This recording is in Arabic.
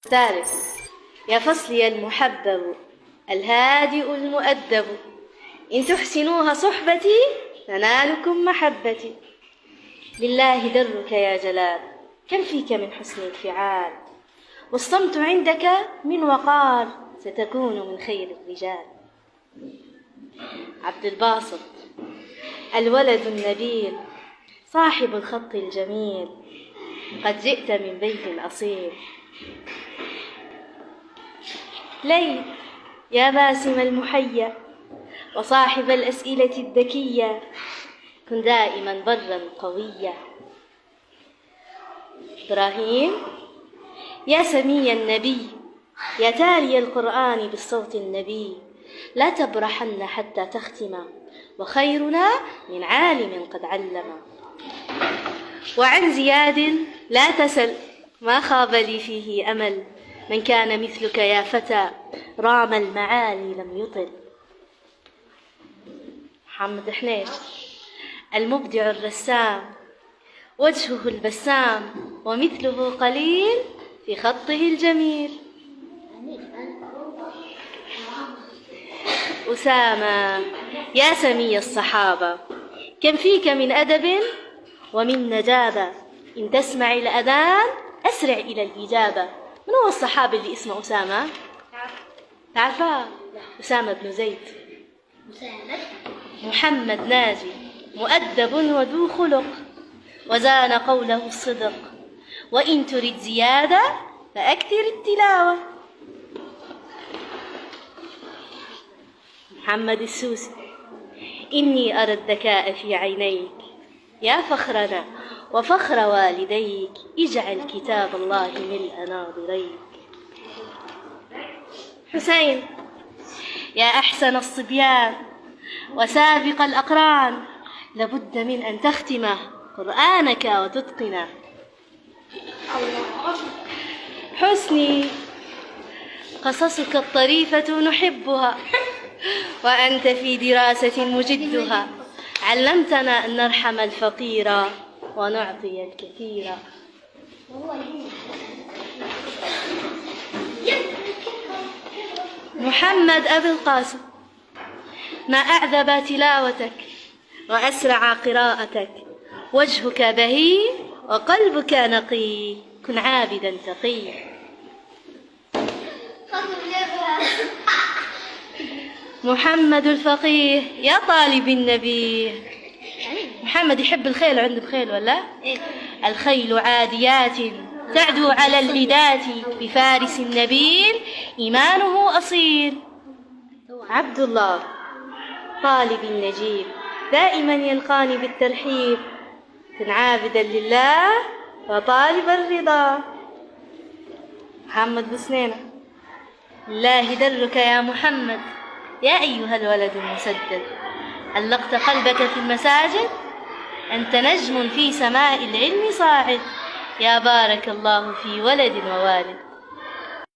الثالث: يا فصلي المحبب الهادئ المؤدب، إن تحسنوها صحبتي تنالكم محبتي. لله درك يا جلال، كم فيك من حسن الفعال، والصمت عندك من وقار، ستكون من خير الرجال. عبد الباسط: الولد النبيل صاحب الخط الجميل، قد جئت من بيت أصيل. ليل: يا باسم المحيا وصاحب الأسئلة الذكية، كن دائما برا قويا. إبراهيم: يا سمي النبي، يا تالي القرآن بالصوت النبي، لا تبرحن حتى تختم، وخيرنا من عالم قد علم. وعن زياد: لا تسل، ما خاب لي فيه أمل، من كان مثلك يا فتى رام المعالي لم يطل. محمد حنيش: المبدع الرسام، وجهه البسام، ومثله قليل في خطه الجميل. أسامة: يا سمي الصحابة، كم فيك من أدب ومن نجابة، إن تسمع الأذان أسرع إلى الإجابة. من هو الصحابي اللي اسمه أسامة؟ تعرفه؟ أسامة بن زيد. محمد ناجي: مؤدب وذو خلق، وزان قوله الصدق، وإن تريد زيادة فأكثر التلاوة. محمد السوسي: إني أرى الذكاء في عينيك، يا فخرنا وفخر والديك، اجعل كتاب الله ملء ناظريك. حسين: يا أحسن الصبيان وسابق الأقران، لابد من أن تختم قرآنك وتتقنه. حسني: قصصك الطريفة نحبها، وأنت في دراسة مجدها، علمتنا أن نرحم الفقير ونعطي الكثير. محمد أبي القاسم: ما أعذب تلاوتك وأسرع قراءتك، وجهك بهي وقلبك نقي، كن عابدا تقي. محمد الفقيه: يا طالب النبي. محمد يحب الخيل، عنده خيل ولا؟ الخيل عاديات تعدو على العدات، بفارس النبيل إيمانه أصيل. عبد الله: طالب النجيب، دائما يلقاني بالترحيب، كن عابدا لله وطالب الرضا. محمد بسنينة: الله درك يا محمد، يا أيها الولد المسدد، علقت قلبك في المساجد، أنت نجم في سماء العلم صاعد، يا بارك الله في ولد ووالد.